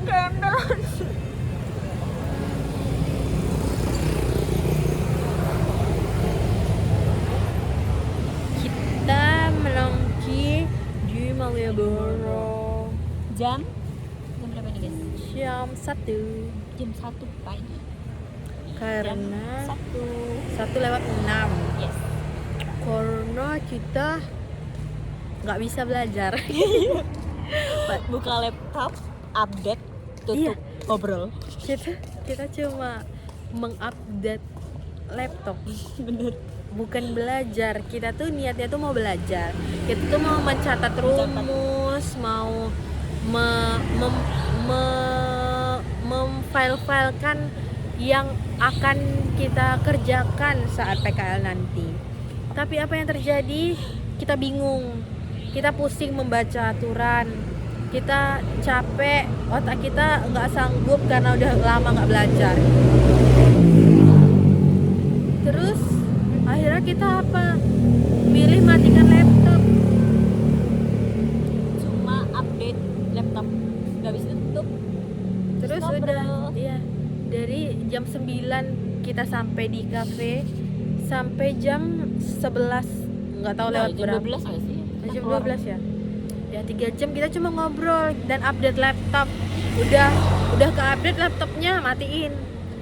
gembel. Kita melongki di Malioboro Jam berapa nih guys? jam 1 Jam 1 pagi. karena Jam 1. 1:06 Yes. karena kita nggak bisa belajar. Buka laptop, update, Iya. tutup, ngobrol. kita cuma mengupdate laptop, Bener. bukan belajar. Kita tuh niatnya tuh mau belajar, kita tuh mau mencatat rumus, mau memfile-filekan yang akan kita kerjakan saat PKL nanti. Tapi apa yang terjadi? Kita bingung, kita pusing membaca aturan, kita capek, otak kita nggak sanggup karena udah lama nggak belajar. Terus akhirnya kita apa? Milih matikan laptop. Cuma update laptop, nggak bisa tutup. Terus Ngobrol. udah, iya, dari jam 9 kita sampai di kafe sampai jam 11, nggak tahu lewat jam berapa. 12 nggak sih? Jam 12 ya. Ya 3 jam kita cuma ngobrol dan update laptop. Udah ke update laptopnya matiin.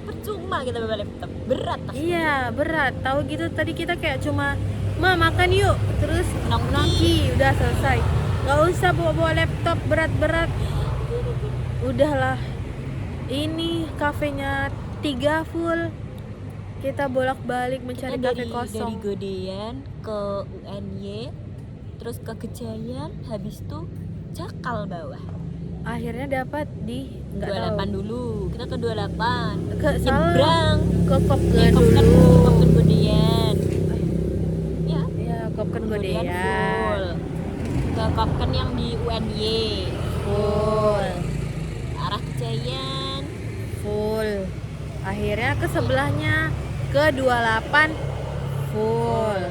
Percuma kita bawa laptop, berat tas. Iya berat. Tahu gitu tadi kita kayak cuma makan yuk, terus Nongki. nongki, udah selesai. Nggak usah bawa laptop berat-berat. Udahlah. Ini kafenya 3 full. Kita bolak-balik mencari Kita kafe dari kosong. Godean ke UNY, terus ke Gejayan, habis itu Jakal bawah. Akhirnya dapat di nggak 28 tahu. dulu, kita ke 28. Ke salah. Nyebrang Ke Kopgen Kopken dulu. Godean. Ya, Ya, Kopken Godean Godean. full. Ke Kopken yang di UNY Full. arah Gejayan. Full. Akhirnya ke sebelahnya ke 28 full.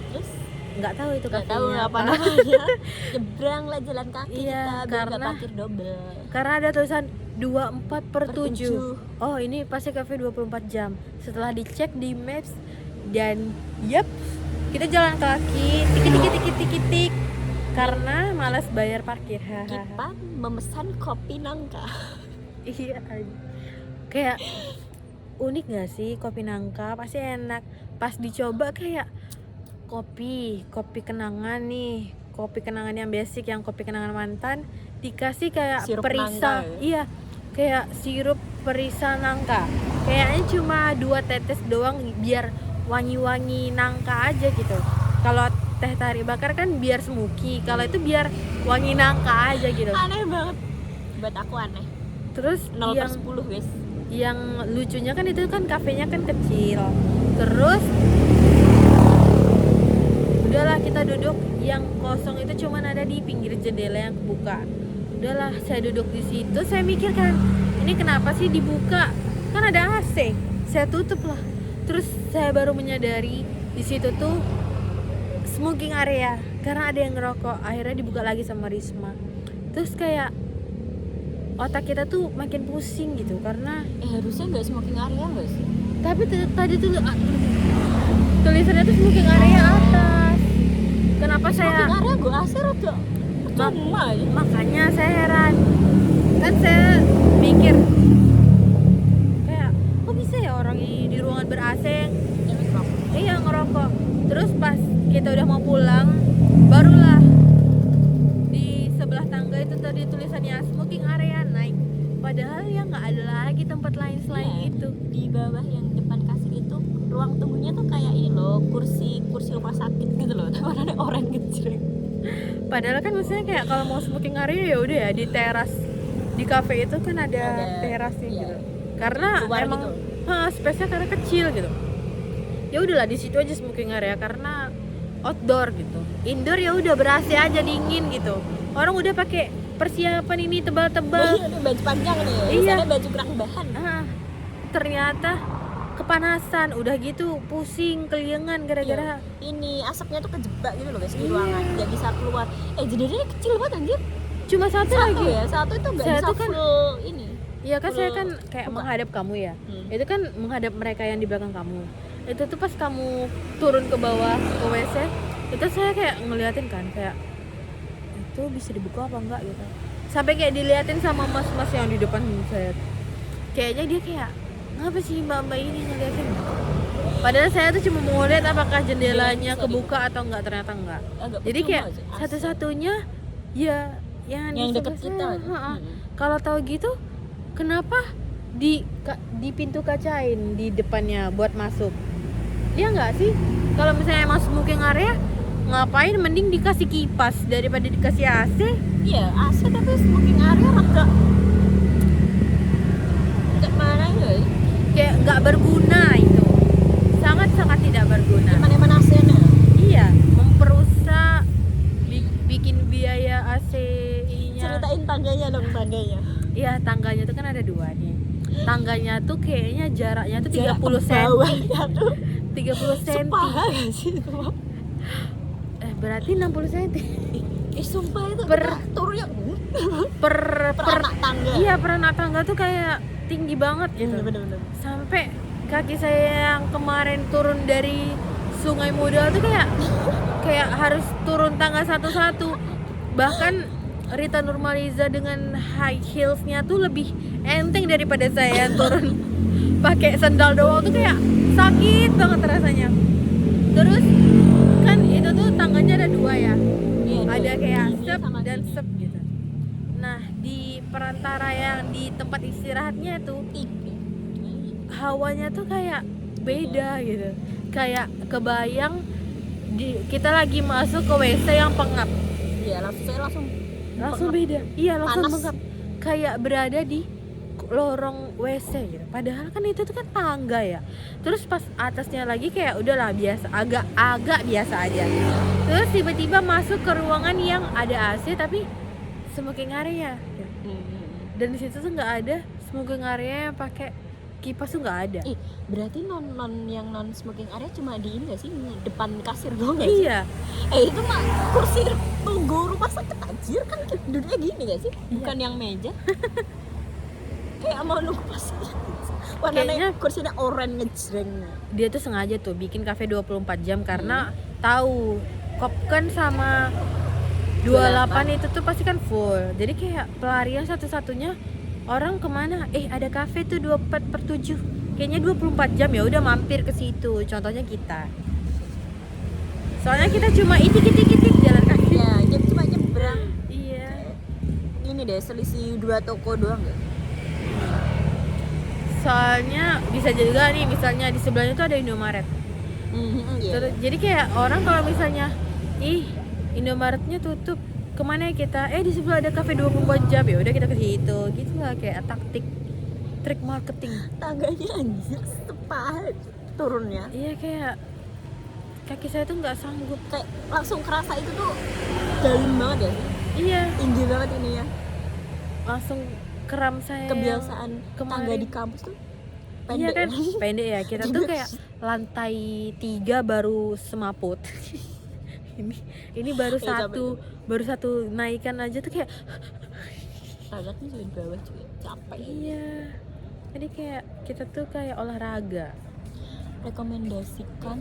Terus Nggak tahu itu nggak tahu kafenya apa namanya. Nyebrang lah jalan kaki Iya, kita biar nggak karena- parkir double. Karena ada tulisan 24/7. 7. Oh, ini pasti kafe 24 jam. Setelah dicek di Maps dan yep, kita jalan kaki tik karena malas bayar parkir. Kita memesan kopi nangka. Iya. Kayak unik gak sih kopi nangka? Pasti enak. Pas dicoba kayak kopi kenangan nih, kopi kenangan yang basic, yang kopi kenangan mantan, dikasih kayak Sirup perisa. nangka ya? Iya, kayak sirup perisa nangka. Kayaknya cuma 2 tetes doang biar wangi-wangi nangka aja gitu. Kalau teh tarik bakar kan biar smoky, kalau itu biar wangi nangka aja gitu. Aneh banget. Buat aku aneh. Terus 0/10 guys. yang lucunya kan itu kan kafenya kan kecil. Terus udahlah kita duduk, yang kosong itu cuman ada di pinggir jendela yang kebuka. Udahlah saya duduk di situ, saya mikir kan ini kenapa sih dibuka, kan ada AC. Saya tutup lah. Terus saya baru menyadari di situ tuh smoking area karena ada yang ngerokok. Akhirnya dibuka lagi sama Risma. Terus kayak otak kita tuh makin pusing gitu karena Harusnya nggak smoking area nggak sih? tapi tadi tuh tulisannya tuh smoking area atas. Kenapa saya Smoking area gue AC rada percuma aja. makanya saya heran. Kan saya mikir kayak kok bisa ya orang di ruangan ber-AC iya ngerokok. Terus pas kita udah mau pulang barulah di sebelah tangga itu tadi tulisannya smoking area naik. Padahal ya nggak ada lagi tempat lain selain Iya. itu. Di bawah yang depan kasir itu ruang tunggunya tuh kayak ini loh, kursi rumah sakit gitu loh. Tapi warnanya oranye gejreng. Padahal kan maksudnya kayak kalau mau smoking area ya udah ya di teras di cafe itu kan ada terasnya iya. gitu. Karena Luar emang gitu. space-nya karena kecil gitu. Ya udahlah di situ aja smoking area karena outdoor gitu. Indoor ya udah ber-AC aja dingin gitu. Orang udah pakai persiapan ini tebal-tebal. Ini baju panjang nih. Iya. Misalnya baju kurang bahan. Ternyata kepanasan, udah gitu pusing, keliengan gara-gara Ini asapnya tuh kejebak gitu loh guys di Iya. ruangan, nggak bisa keluar. Jendelanya kecil banget anjir. cuma satu lagi ya, satu itu nggak Saya bisa tuh kan- full ini. Iya kan saya kan Full kayak buka. menghadap kamu ya. Hmm. Itu kan menghadap mereka yang di belakang kamu. Itu tuh pas kamu turun ke bawah ke WC, itu saya kayak ngeliatin kan kayak itu bisa dibuka apa enggak gitu. Sampai kayak diliatin sama mas-mas yang di depan saya. Kayaknya dia kayak ngapa sih mbak-mbak ini ngeliatin. Padahal saya tuh cuma mau lihat apakah jendelanya Bisa kebuka atau enggak, ternyata enggak. Agak Jadi percuma kayak aja, asal. satu-satunya ya yang yang di deket sebelah kita. saya. Kalau tahu gitu kenapa di pintu kacain di depannya buat masuk? Iya nggak sih? Kalau misalnya emang smoking area ngapain mending dikasih kipas daripada dikasih AC? Iya, AC tapi smoking area agak mana ya? Kayak nggak berguna itu. Sangat-sangat tidak berguna. Gimana AC-nya? Iya, memperusak bikin biaya AC-nya. Ceritain tangganya dong, tangganya. Iya, tangganya tuh kan ada dua nih. Tangganya tuh kayaknya jaraknya tuh 30 Jarak ke cm. bawahnya tuh 30 cm. sepaha gak sih itu? Berarti 60 cm. Sumpah itu Per- kita turunnya Per anak tangga. Iya, per anak tangga tuh kayak tinggi banget gitu. bener-bener. Sampai kaki saya yang kemarin turun dari Sungai Muda tuh kayak harus turun tangga satu-satu. Bahkan Rita Nurmaliza dengan high heelsnya tuh lebih enteng daripada saya yang turun pakai sandal doang tuh kayak sakit banget rasanya. Terus kan itu tuh tangganya ada dua ya, Iya, ada tuh. kayak Ini sep sama dan gini. sep gitu. Nah di perantara yang di tempat istirahatnya tuh hawanya tuh kayak beda gitu, kayak kebayang kita lagi masuk ke WC yang pengap. Iya, saya Langsung beda. Iya, langsung Panas. bengkak. Kayak berada di lorong WC gitu. Padahal kan itu tuh kan tangga ya. Terus pas atasnya lagi kayak udahlah biasa, agak biasa aja. Terus tiba-tiba masuk ke ruangan yang ada AC tapi smoking area. Dan di situ tuh nggak ada smoking area yang pakai kipas tuh nggak ada. Berarti yang non smoking area cuma di ini gak sih, depan kasir doang gak sih? Iya. Itu mah kursi tunggu rumah sakit anjir, kan duduknya gini gak sih? Bukan yang meja. Kayak mau nunggu pasien. Warnanya Kayaknya- kursinya oranye ngejreng. Dia tuh sengaja tuh bikin kafe 24 jam karena tahu Kopken sama 28 itu tuh pasti kan full. Jadi kayak pelarian satu-satunya orang kemana? Ada kafe tuh 24/7. Kayaknya 24 jam ya udah mampir ke situ. Contohnya kita. Soalnya kita cuma itik-itik jalan kaki. Ya, cuma nyebrang. Iya. Ini deh, selisih 2 toko doang gak? Soalnya bisa juga nih misalnya di sebelahnya tuh ada Indomaret. Iya. Jadi kayak orang kalau misalnya Indomaretnya tutup, kemana ya kita? Di sebelah ada kafe 24 jam, ya udah kita ke situ. Gitu lah, kayak trik marketing. Tangganya anjir sepaha turunnya. Iya, kayak kaki saya tuh nggak sanggup. Kayak langsung kerasa itu tuh dalam banget ya sih. Iya, Tinggi banget ini ya. langsung kram saya. Kebiasaan kemarin. tangga di kampus tuh pendek. Iya kan, ya. pendek ya. Kita tuh kayak lantai 3 baru semaput. ini baru Iya, baru satu naikan aja tuh kayak Tangganya juga di bawah juga capek. iya. Jadi kayak kita tuh kayak olahraga. Rekomendasikan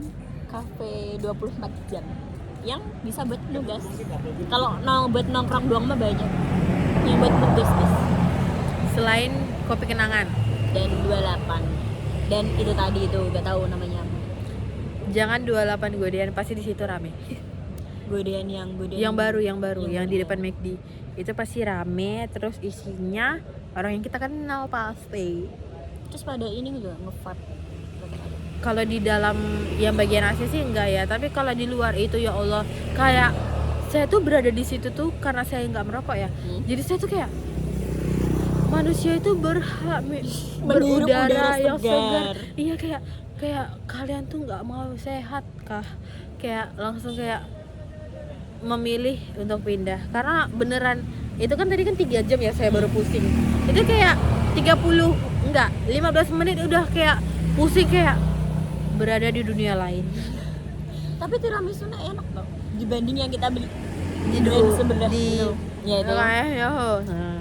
kafe 24 jam yang bisa buat nugas. Kalau buat nongkrong doang mah banyak. Yang buat nugas guys. Selain kopi kenangan, Dan 28. Dan itu tadi itu gak tahu namanya apa. jangan 28 Godean, pasti di situ rame. Godean Yang baru, yang di baru. depan McD. Itu pasti rame, terus isinya orang yang kita kenal pasti. Terus pada ini juga ngevat. Kalau di dalam yang bagian AC sih enggak ya, tapi kalau di luar itu ya Allah, kayak saya tuh berada di situ tuh karena saya nggak merokok ya. Jadi saya tuh kayak manusia itu berhak Menghirup udara berudara yang segar. segar. Iya, kayak kalian tuh nggak mau sehat kah? Kayak langsung kayak memilih untuk pindah karena beneran itu kan tadi kan 3 jam ya saya baru pusing. Itu kayak 15 menit udah kayak pusing, kayak berada di dunia lain. Tapi tiramisuna enak loh dibanding yang kita beli. dan sebelah di itu. Ya itu. ya.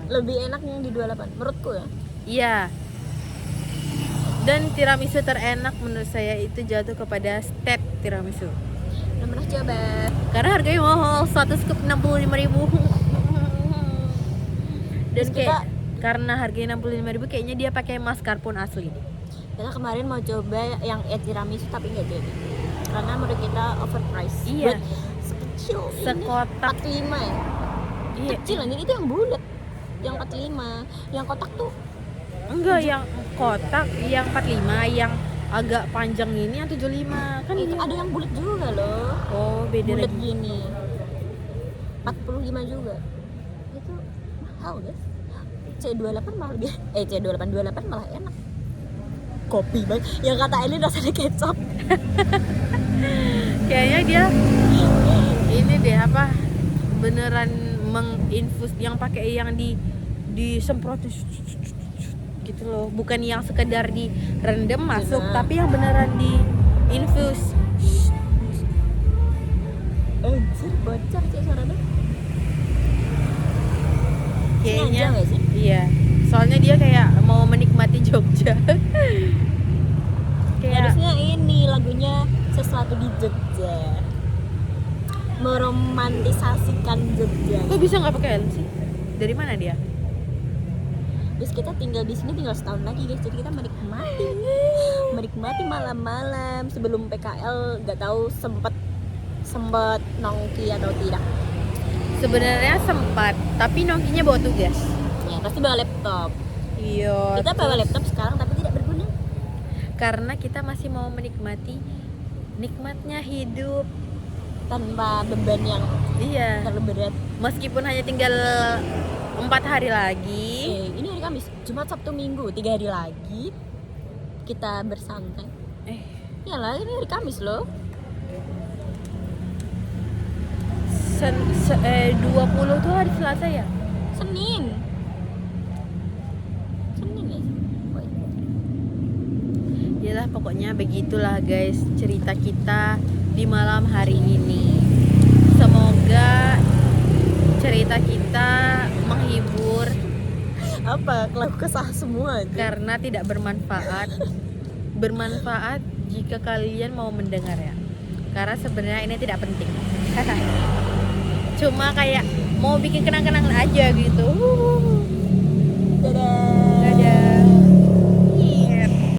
Lebih enak yang di 28 menurutku ya. Iya. Dan tiramisu terenak menurut saya itu jatuh kepada step tiramisu. Belum pernah coba. Karena harganya mahal, 100 cup 65.000. Dan Terus kayak karena harganya 65.000 kayaknya dia pakai mascarpone asli. Kita kemarin mau coba yang tiramisu tapi nggak jadi. Karena menurut kita overpriced. Iya. Buat sekecil ini. Sekotak. 45 ya. Iya. Kecil anjing itu yang bulat. Yang 45. Yang kotak tuh Enggak, yang kotak, yang 45, yang agak panjang ini yang 75. Kan itu ini ada yang bulat juga loh. oh, beda Bulat lagi. gini. 45 juga. Itu mahal guys. C28 malah lebih C28 malah enak. Kopi banget. Yang kata Elin rasanya kecap. Kayaknya dia ini deh apa beneran menginfus yang pakai yang disemprot gitu loh, bukan yang sekedar direndam masuk Bener. tapi yang beneran di infus. Anjir bocor sih suaranya. Kayaknya Sengaja nggak sih? iya, soalnya dia kayak mau menikmati Jogja. Kayak Harusnya ini lagunya sesuatu di Jogja, meromantisasikan Jogja. kok bisa nggak pakai helm sih? Dari mana dia? Terus kita tinggal di sini tinggal setahun lagi guys, jadi kita menikmati malam-malam sebelum PKL. Nggak tahu sempet nongki atau tidak. Sebenarnya sempat, tapi nongkinya bawa tugas. Ya pasti bawa laptop. Iya. Kita bawa terus- laptop sekarang tapi tidak berguna. karena kita masih mau menikmati nikmatnya hidup. Tanpa beban yang Iya. terlalu berat. Meskipun hanya tinggal 4 hari lagi. Ini hari Kamis, Jumat, Sabtu, Minggu, 3 hari lagi kita bersantai. Yalah, ini hari Kamis loh. 20 tuh hari Selasa ya? Senin ya sih? Wait. Yalah pokoknya begitulah guys cerita kita di malam hari ini. Semoga cerita kita menghibur Apa keluh kesah semua itu? karena tidak bermanfaat. Bermanfaat jika kalian mau mendengar ya. Karena sebenarnya ini tidak penting. Cuma kayak mau bikin kenang-kenangan aja gitu. Dadah. Dadah.